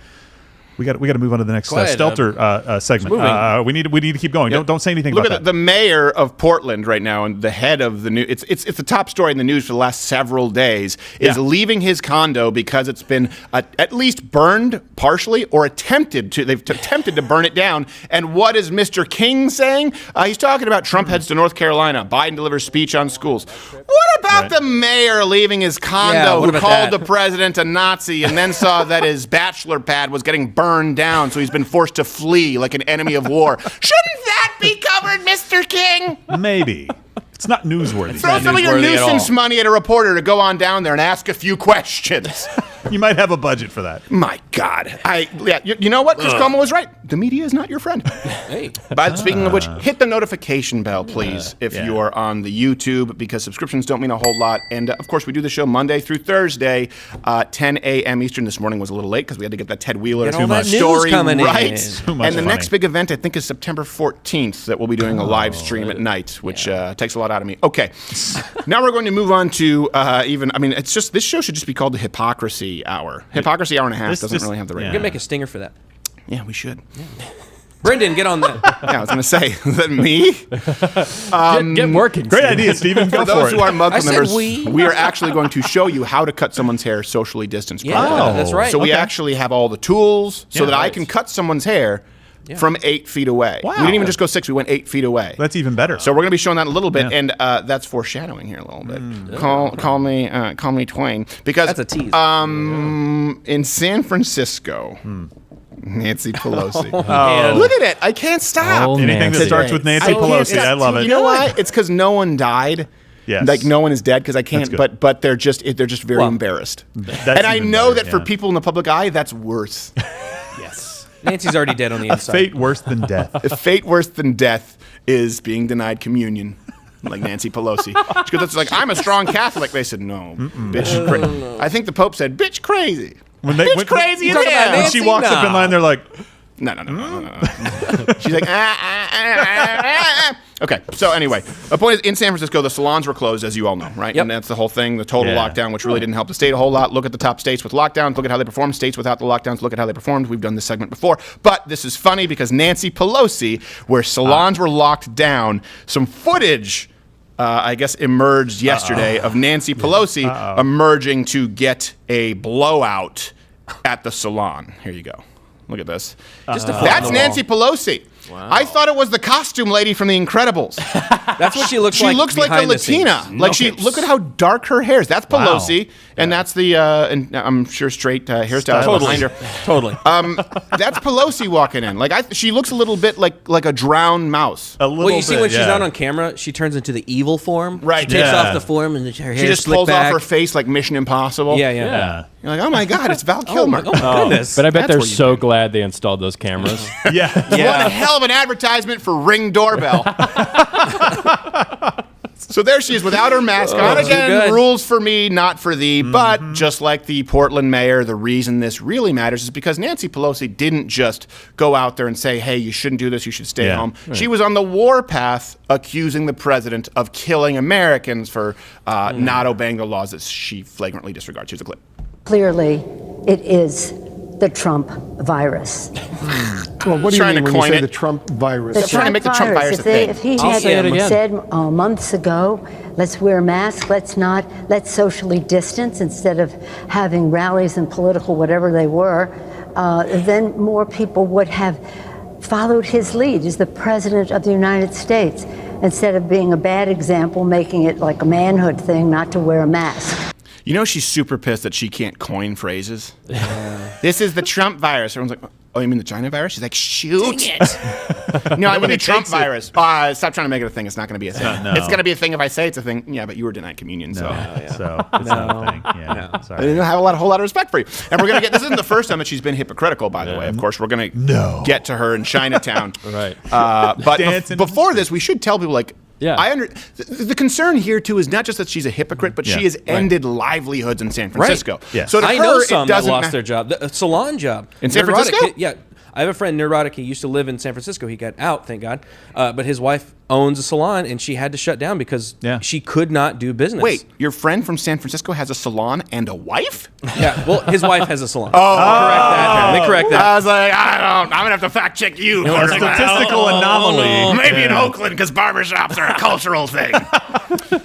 we got to move on to the next Stelter segment. We need to keep going. Yep. Don't say anything about that. Look at the mayor of Portland right now, and the head of the news. It's the top story in the news for the last several days. Is leaving his condo because it's been at least burned partially or attempted to. They've attempted to burn it down. And what is Mr. King saying? He's talking about Trump heads to North Carolina. Biden delivers speech on schools. What about the mayor leaving his condo who called the president a Nazi and then saw that his bachelor pad was getting burned down, so he's been forced to flee like an enemy of war? Shouldn't that be covered, Mr. King? Maybe. It's not newsworthy. Throw some of your nuisance money at a reporter to go on down there and ask a few questions. You might have a budget for that. My God. You know what? Chris Cuomo was right. The media is not your friend. Hey. Speaking of which, hit the notification bell, please, if you are on the YouTube, because subscriptions don't mean a whole lot. And, of course, we do the show Monday through Thursday, 10 a.m. Eastern. This morning was a little late because we had to get that Ted Wheeler story right. And the next big event, I think, is September 14th that we'll be doing a live stream at night, which takes a lot out of me. Okay. Now we're going to move on to it's just, this show should just be called the Hypocrisy Hour. Hypocrisy Hour and a half doesn't really have the right. We're going to make a stinger for that. Yeah, we should. Brendan, get on that. Yeah, I was going to say, is that me? Get working. Great idea, Stephen. Go For those who are I MugClub said members, we. we are actually going to show you how to cut someone's hair socially distanced. Yeah, that's right. So we actually have all the tools so that I right. can cut someone's hair from 8 feet away. Wow. We didn't even just go 6, we went 8 feet away. That's even better. So we're going to be showing that in a little bit, and that's foreshadowing here a little bit. Call me Twain, because That's a tease. in San Francisco, Nancy Pelosi. Man. Look at it! I can't stop. Oh, Anything that Nancy. starts with Nancy I can't Pelosi, stop. I love it. You know why? It's because no one died. Yes. Like no one is dead because I can't. That's good. But they're just very embarrassed. That's And I even know better, that for yeah. people in the public eye, that's worse. Yes. Nancy's already dead on the A inside. fate worse than death. A fate worse than death is being denied communion, like Nancy Pelosi. Because it's like, I'm a strong Catholic. They said, no, bitch. I think the Pope said, bitch crazy. Bitch crazy as talking about hell. When she Nancy? walks up in line, they're like, No. She's like, Okay, so anyway, the point is, in San Francisco, the salons were closed, as you all know, right? Yep. And that's the whole thing, the total Yeah. lockdown, which really didn't help the state a whole lot. Look at the top states with lockdowns, look at how they performed. States without the lockdowns, look at how they performed. We've done this segment before. But this is funny because Nancy Pelosi, where salons were locked down, some footage, I guess, emerged yesterday of Nancy Pelosi emerging to get a blowout at the salon. Here you go. Look at this. Just a fly on That's the Nancy Pelosi. Wow. I thought it was the costume lady from The Incredibles. That's what she looks like. She looks like a behind the scenes. Latina. Like look at how dark her hair is. That's Pelosi, and that's the and I'm sure straight hairstyle behind her. Totally. That's Pelosi walking in. Like she looks a little bit like a drowned mouse. a little Well, you see bit, when she's yeah. not on camera, she turns into the evil form. Right. She takes Yeah. off the form and her hair She just slicked pulls back. off her face like Mission Impossible. Yeah. Yeah. You're like, oh my God, it's Val Kilmer. Oh my goodness. But I bet That's they're where you so glad they installed those cameras. Yeah. What a hell of an advertisement for Ring doorbell. So there she is without her mask on. too Again, good. rules for me, not for thee. But just like the Portland mayor, the reason this really matters is because Nancy Pelosi didn't just go out there and say, hey, you shouldn't do this, you should stay Yeah. home. She was on the warpath accusing the president of killing Americans for not obeying the laws that she flagrantly disregards. Here's a clip. Clearly, it is the Trump virus. Well, what do you Trying mean to when you coin say it. the Trump virus? They're trying to make the Trump virus a thing. If he I'll had say it again. said months ago, let's wear masks, let's socially distance instead of having rallies and political whatever they were, then more people would have followed his lead as the President of the United States, instead of being a bad example, making it like a manhood thing not to wear a mask. You know she's super pissed that she can't coin phrases? This is the Trump virus. Everyone's like, oh, you mean the China virus? She's like, shoot. Dang it. No, I mean the Trump virus. Stop trying to make it a thing. It's not going to be a thing. No. It's going to be a thing if I say it's a thing. Yeah, but you were denied communion, so. So it's not a thing. Yeah. I Sorry. didn't have a whole lot of respect for you. And we're going to get, this isn't the first time that she's been hypocritical, by the way. Of course, we're going to get to her in Chinatown. Right. But Dancing before this, we should tell people, like, Yeah. the concern here, too, is not just that she's a hypocrite, but she has ended livelihoods in San Francisco. Yes. So to I her, know it some that doesn't lost ma- their job. A salon job. In San Neurotic. Francisco? Yeah. I have a friend, neurotic. He used to live in San Francisco. He got out, thank God. But his wife owns a salon, and she had to shut down because she could not do business. Wait, your friend from San Francisco has a salon and a wife? Yeah, well, his wife has a salon. Oh. Correct that. Let me correct that. I was like, I'm going to have to fact check you. A statistical anomaly. Maybe in Oakland, because barbershops are a cultural thing.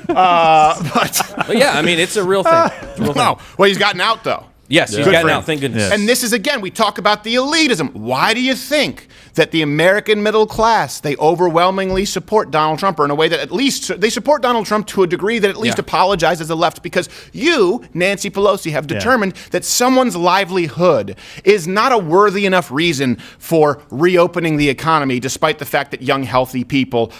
But yeah, I mean, it's a real thing. It's a real thing. No. Well, he's gotten out, though. Yes, he's Good gotten for out, him. thank goodness. Yes. And this is, again, we talk about the elitism. Why do you think that the American middle class, they overwhelmingly support Donald Trump, or in a way that at least, they support Donald Trump to a degree that at least apologizes the left, because you, Nancy Pelosi, have determined that someone's livelihood is not a worthy enough reason for reopening the economy, despite the fact that young, healthy people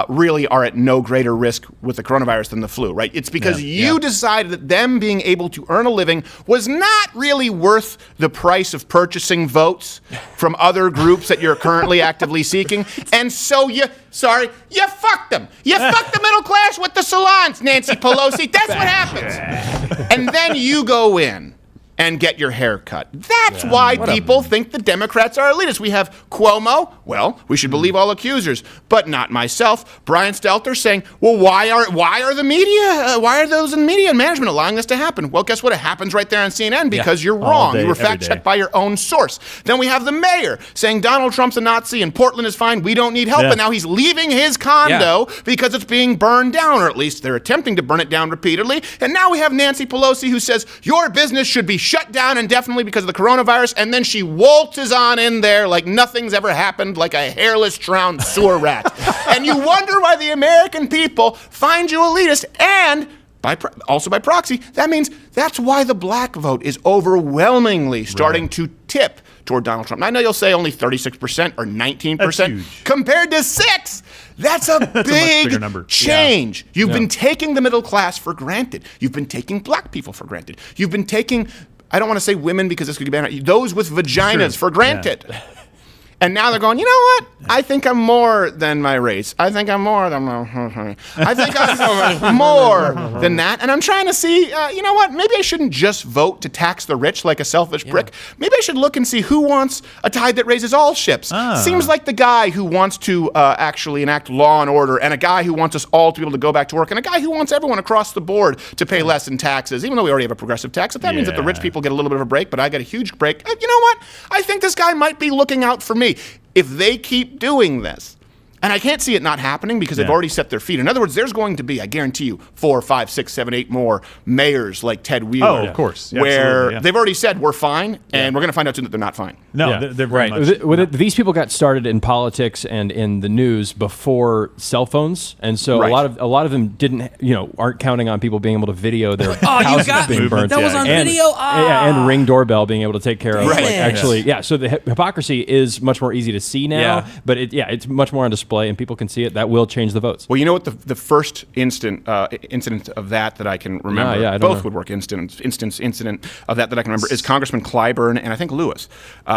really are at no greater risk with the coronavirus than the flu, right? It's because you decided that them being able to earn a living was not really worth the price of purchasing votes from other groups that you're currently actively seeking. And so you fucked them. You fucked the middle class with the salons, Nancy Pelosi. That's what happens. And then you go in and get your hair cut. That's why people think the Democrats are elitist. We have Cuomo. Well, we should believe all accusers, but not myself. Brian Stelter saying, well, why are the media, why are those in media and management allowing this to happen? Well, guess what? It happens right there on CNN because you're wrong. You were fact-checked by your own source. Then we have the mayor saying Donald Trump's a Nazi and Portland is fine. We don't need help. And now he's leaving his condo because it's being burned down, or at least they're attempting to burn it down repeatedly. And now we have Nancy Pelosi who says your business should be shut down indefinitely because of the coronavirus, and then she waltzes on in there like nothing's ever happened, like a hairless drowned sewer rat. And you wonder why the American people find you elitist, and also by proxy, that means that's why the black vote is overwhelmingly starting to tip toward Donald Trump. Now, I know you'll say only 36% or 19% compared to 6%. That's a big number. Change. You've been taking the middle class for granted. You've been taking black people for granted. You've been taking, I don't want to say women because this could be bad, those with vaginas for granted. And now they're going, you know what? I think I'm more than my race. I think I'm more than I'm more than that. And I'm trying to see, you know what? Maybe I shouldn't just vote to tax the rich like a selfish prick. Maybe I should look and see who wants a tide that raises all ships. Seems like the guy who wants to actually enact law and order, and a guy who wants us all to be able to go back to work, and a guy who wants everyone across the board to pay less in taxes, even though we already have a progressive tax. That means that the rich people get a little bit of a break, but I get a huge break. You know what? I think this guy might be looking out for me. If they keep doing this, and I can't see it not happening because they've already set their feet. In other words, there's going to be, I guarantee you, 4, 5, 6, 7, 8 more mayors like Ted Wheeler. Oh, of course. Where they've already said we're fine, and we're going to find out soon that they're not fine. No, they're very much. These people got started in politics and in the news before cell phones, and so a lot of them didn't, aren't counting on people being able to video their houses being burnt. That was on video. And Ring doorbell being able to take care of. Right. So the hypocrisy is much more easy to see now, but it's much more on display, and people can see it. That will change the votes. Well, you know what? The first incident of that I can remember, both would work. Incident of that I can remember is Congressman Clyburn and I think Lewis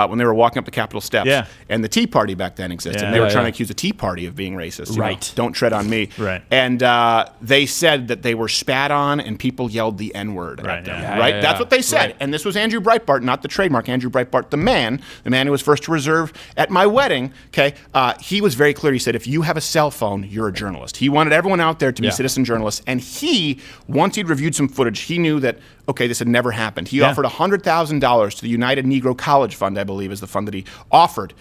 when they were walking up the Capitol steps. And the Tea Party back then existed. And they were trying to accuse the Tea Party of being racist. Right. Don't tread on me. Right. And they said that they were spat on and people yelled the N-word at them. That's what they said. Right. And this was Andrew Breitbart, not the trademark. Andrew Breitbart, the man who was first to reserve at my wedding. He was very clear. He said, if you have a cell phone, you're a journalist. He wanted everyone out there to be citizen journalists. And once he'd reviewed some footage, he knew that, this had never happened. He offered $100,000 to the United Negro College Fund, I believe is the fund that he offered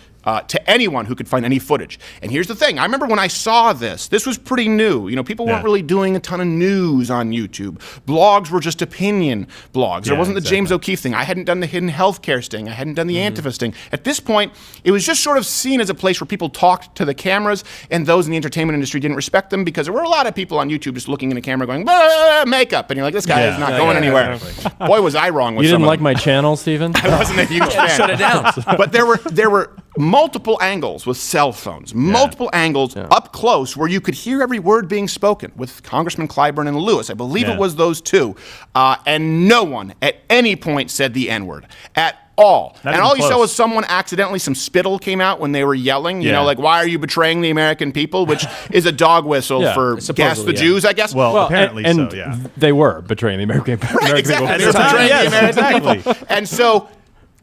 to anyone who could find any footage. And here's the thing. I remember when I saw this was pretty new. People weren't really doing a ton of news on YouTube. Blogs were just opinion blogs. There wasn't the James O'Keefe thing. I hadn't done the hidden healthcare sting. I hadn't done the Antifa sting. At this point, it was just sort of seen as a place where people talked to the cameras, and those in the entertainment industry didn't respect them because there were a lot of people on YouTube just looking in the camera going, makeup. And you're like, this guy is not going anywhere. Exactly. Boy, was I wrong with You didn't like my channel, Stephen? I wasn't a huge fan. Shut it down. But there were multiple angles with cell phones, multiple angles up close where you could hear every word being spoken with Congressman Clyburn and Lewis. I believe it was those two. And no one at any point said the N-word at all. And all you saw was someone accidentally, some spittle came out when they were yelling, like, why are you betraying the American people? Which is a dog whistle for gas the Jews, I guess. Well, apparently and so, yeah. They were betraying the American people. Exactly. They were betraying the American people. And so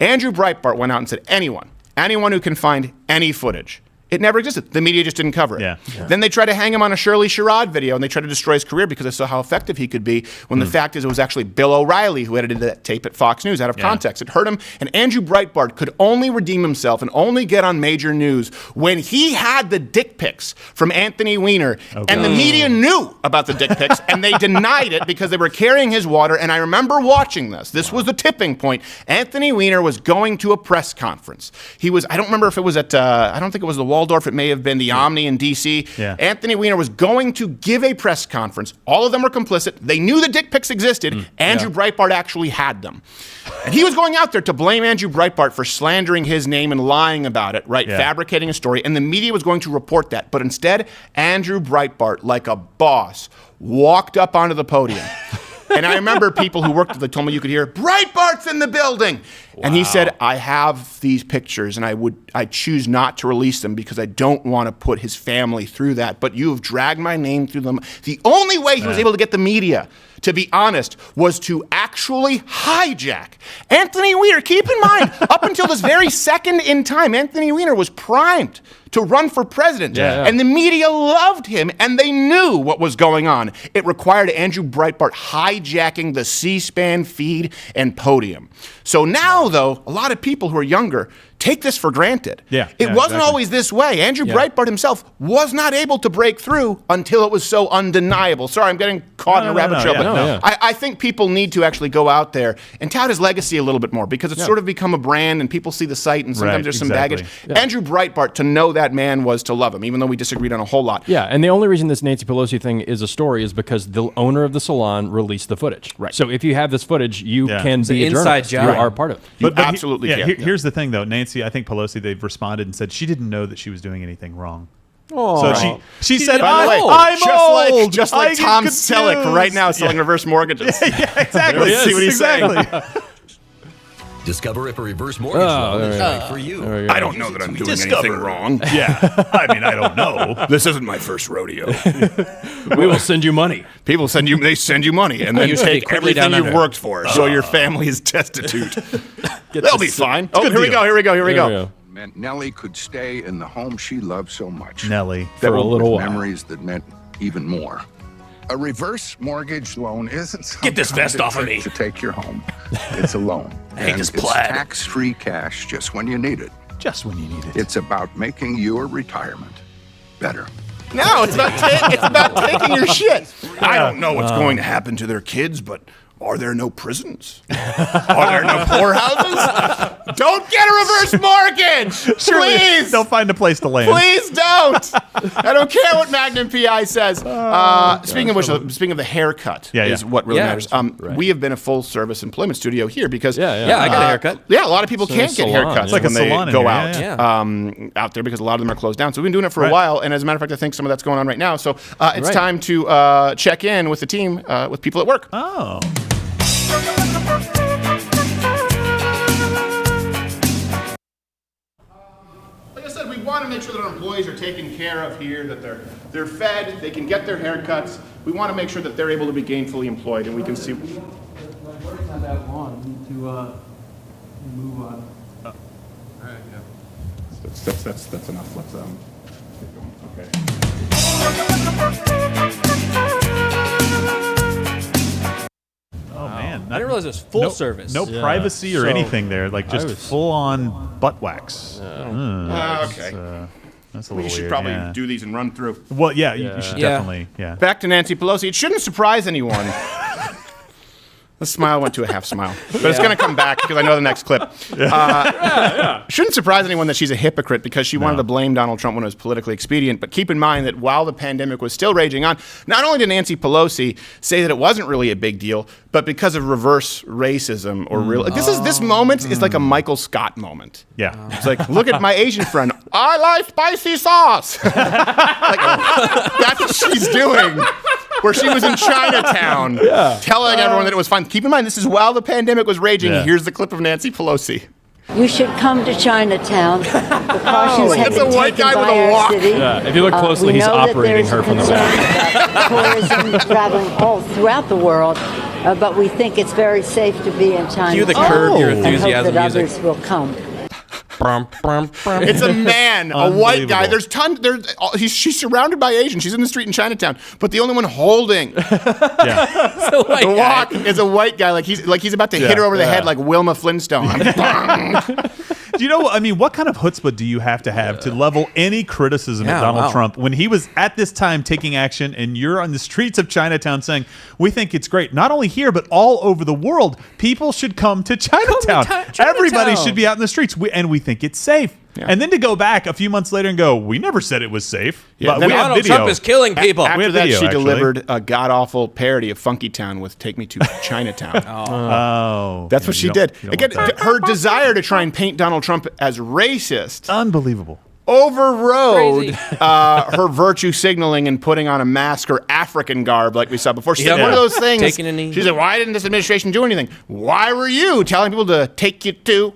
Andrew Breitbart went out and said, anyone who can find any footage. It never existed. The media just didn't cover it. Then they tried to hang him on a Shirley Sherrod video, and they tried to destroy his career because they saw how effective he could be, when the fact is it was actually Bill O'Reilly who edited that tape at Fox News out of context. It hurt him, and Andrew Breitbart could only redeem himself and only get on major news when he had the dick pics from Anthony Weiner, and the media knew about the dick pics, and they denied it because they were carrying his water, and I remember watching this. This was the tipping point. Anthony Weiner was going to a press conference. He was, I don't remember if it was at, I don't think it was the Waldorf, it may have been the Omni in D.C. Anthony Weiner was going to give a press conference. All of them were complicit. They knew the dick pics existed. Andrew Breitbart actually had them. And he was going out there to blame Andrew Breitbart for slandering his name and lying about it, fabricating a story. And the media was going to report that. But instead, Andrew Breitbart, like a boss, walked up onto the podium And I remember people who worked with it told me you could hear, Breitbart's in the building. Wow. And he said, I have these pictures and I choose not to release them because I don't want to put his family through that. But you have dragged my name through them. The only way he was able to get the media, to be honest, was to actually hijack Anthony Weiner. Keep in mind, up until this very second in time, Anthony Weiner was primed to run for president. And the media loved him, and they knew what was going on. It required Andrew Breitbart hijacking the C-SPAN feed and podium. So now, though, a lot of people who are younger take this for granted. It wasn't always this way. Andrew Breitbart himself was not able to break through until it was so undeniable. Sorry, I'm getting caught in a rabbit trail, but I think people need to actually go out there and tout his legacy a little bit more because it's sort of become a brand and people see the site and sometimes there's some baggage. Andrew Breitbart, to know that man was to love him, even though we disagreed on a whole lot. And the only reason this Nancy Pelosi thing is a story is because the owner of the salon released the footage. So if you have this footage, you can be a journalist. You are part of it. But absolutely can. Here's the thing, though. Nancy, I think Pelosi, they've responded and said she didn't know that she was doing anything wrong. So she said, I'm old. Just like Tom Selleck right now selling reverse mortgages. Exactly. Let's see what he's saying. Discover if a reverse mortgage loan is right for you. I don't know that I'm doing anything wrong. I mean, I don't know. This isn't my first rodeo. We will send you money. People send you money and then you take everything you've worked for, so your family is destitute. They'll be fine. Oh, here we go. Meant Nellie could stay in the home she loved so much. Nellie, for a little while. Memories that meant even more. A reverse mortgage loan isn't something Get this vest off of me. to take your home. It's a loan. Hey, it's tax-free cash just when you need it. Just when you need it. It's about making your retirement better. No, it's about taking your shit. I don't know what's going to happen to their kids, but are there no prisons? Are there no poorhouses? Don't get a reverse mortgage! Please! They'll find a place to land. Please don't! I don't care what Magnum PI says. Speaking of which, speaking of the haircut is what really matters. We have been a full-service employment studio here because... I got a haircut. Yeah, a lot of people can't get haircuts like when a they salon go out there because a lot of them are closed down. So we've been doing it for a while, and as a matter of fact, I think some of that's going on right now. So it's time to check in with the team, with people at work. Oh. Like I said, we want to make sure that our employees are taken care of here, that they're fed, they can get their haircuts. We want to make sure that they're able to be gainfully employed, and we can see. Work's not that long. We need to move on. All right, That's enough. Let's Oh man! I didn't realize it was full service. No privacy or anything there. Like just full on butt wax. Okay. That's a little weird. We should probably do these and run through. Well, you should definitely. Yeah. Back to Nancy Pelosi. It shouldn't surprise anyone. The smile went to a half smile. But it's going to come back because I know the next clip. Shouldn't surprise anyone that she's a hypocrite because she wanted to blame Donald Trump when it was politically expedient. But keep in mind that while the pandemic was still raging on, not only did Nancy Pelosi say that it wasn't really a big deal, but because of reverse racism or this moment is like a Michael Scott moment. Yeah. It's like, look at my Asian friend. I like spicy sauce. That's what she's doing. Where she was in Chinatown telling everyone that it was fine. Keep in mind, this is while the pandemic was raging. Here's the clip of Nancy Pelosi. You should come to Chinatown. Precautions have it's been a white taken guy with by a our walk. city. If you look closely, he's operating her from the back. Tourism traveling all throughout the world, but we think it's very safe to be in China. Cue the Curb Your and hope Enthusiasm that music. others will come. It's a man, a white guy. There's she's surrounded by Asians. She's in the street in Chinatown, but the only one holding the walk is a white guy. Like he's about to hit her over the head like Wilma Flintstone. Do you know? I mean, what kind of chutzpah do you have to level any criticism at Donald Trump when he was at this time taking action, and you're on the streets of Chinatown saying, "We think it's great, not only here but all over the world. People should come to Chinatown. Everybody should be out in the streets, and we think it's safe." Yeah. And then to go back a few months later and go, "We never said it was safe." Yeah, but Donald Trump is killing people. After that, she delivered a god-awful parody of Funky Town with "Take Me to Chinatown." That's what she did. Again, her desire to try and paint Donald Trump as racist, unbelievable, overrode her virtue signaling and putting on a mask or African garb like we saw before. She said one of those things. Taking a knee. She said, why didn't this administration do anything? Why were you telling people to take you to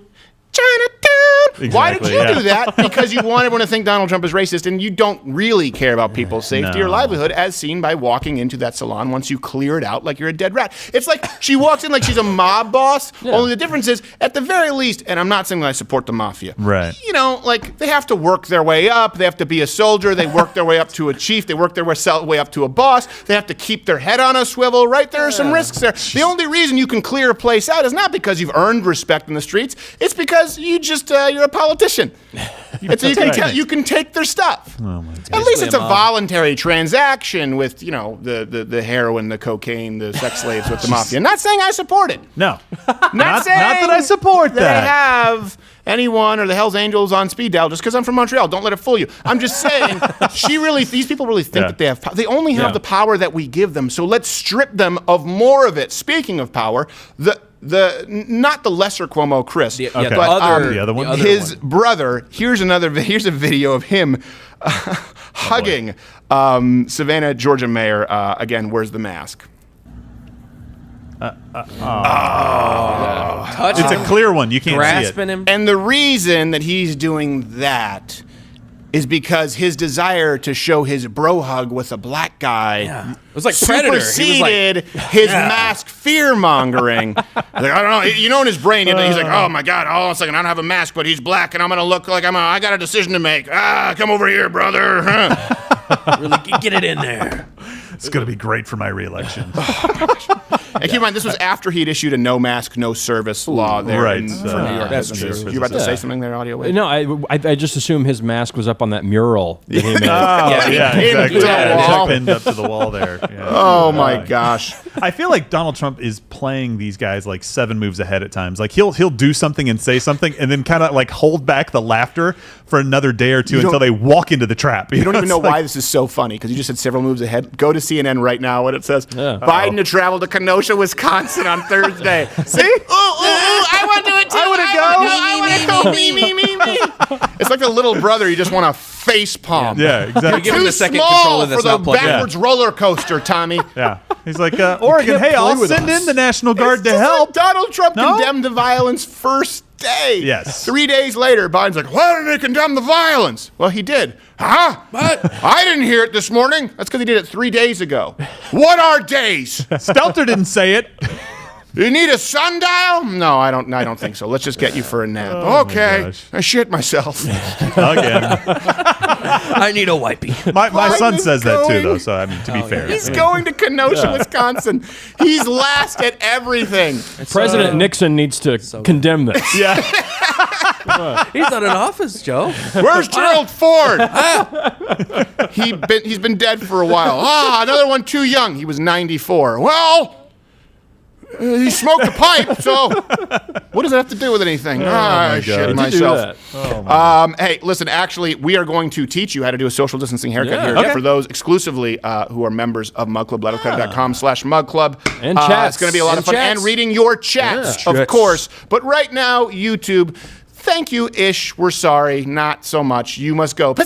Chinatown? Exactly, why did you do that? Because you want everyone to think Donald Trump is racist, and you don't really care about people's safety or livelihood, as seen by walking into that salon once you clear it out like you're a dead rat. It's like she walks in like she's a mob boss, only the difference is, at the very least, and I'm not saying that I support the mafia, right? You know, like, they have to work their way up. They have to be a soldier. They work their way up to a chief. They work their way up to a boss. They have to keep their head on a swivel, right? There are some risks there. The only reason you can clear a place out is not because you've earned respect in the streets. It's because you just, you're a politician. You can take their stuff. Oh my God. At least it's a voluntary transaction with, you know, the heroin, the cocaine, the sex slaves with the mafia. Not saying I support it. No. Not saying that I support that. They have anyone or the Hells Angels on speed dial just because I'm from Montreal. Don't let it fool you. I'm just saying, these people really think that they have power. They only have the power that we give them. So let's strip them of more of it. Speaking of power, not the lesser Cuomo, Chris, but the other one. His brother. Here's a video of him hugging Savannah, Georgia mayor. Again, where's the mask? It's a clear one. You can't see it. Him. And the reason that he's doing that is because his desire to show his bro hug with a black guy it was like Predator. Superseded his mask fear mongering. Like, I don't know. You know, in his brain, he's like, oh my God, hold on a second, I don't have a mask, but he's black, and I'm gonna look like I got a decision to make. Come over here, brother. Really get it in there. It's going to be great for my reelection. And keep in mind, this was after he'd issued a no mask, no service law there for New York. That's true. You about to say something there, audio wave? No, I just assume his mask was up on that mural that he made. Exactly. It's pinned up to the wall there. Yeah. Oh my gosh. I feel like Donald Trump is playing these guys like 7 moves ahead at times. Like he'll do something and say something and then kind of like hold back the laughter for another day or two until they walk into the trap. You don't even know why this is so funny because you just said several moves ahead. Go to CNN right now when it says Biden to travel to Kenosha, Wisconsin on Thursday. See? I want to do it too. I want to go. Me. It's like the little brother you just want to face palm. Yeah, exactly. You're give him too the second small controller that's for the not plugged in. backwards roller coaster, Tommy. Yeah. He's like, Oregon, hey, I'll send in the National Guard to help. Donald Trump condemned the violence first day. Yes. 3 days later, Biden's like, why did he condemn the violence? Well, he did. Huh? But I didn't hear it this morning. That's because he did it 3 days ago. What are days? Stelter didn't say it. You need a sundial? No, I don't think so. Let's just get you for a nap. Okay. I shit myself. Again. I need a wipey. My son says that too, though, so I mean, to be fair. He's going to Kenosha, Wisconsin. He's last at everything. President Nixon needs to condemn this. Yeah. He's not in office, Joe. Where's Gerald Ford? He's been dead for a while. Another one too young. He was 94. Well, he smoked a pipe, so what does it have to do with anything? I shit myself. Hey, listen, actually, we are going to teach you how to do a social distancing haircut here for those exclusively who are members of MugClub, lettercredit.com/MugClub. And chats. It's going to be a lot of fun. And reading your chats, of course. But right now, YouTube, thank you-ish. We're sorry. Not so much. You must go.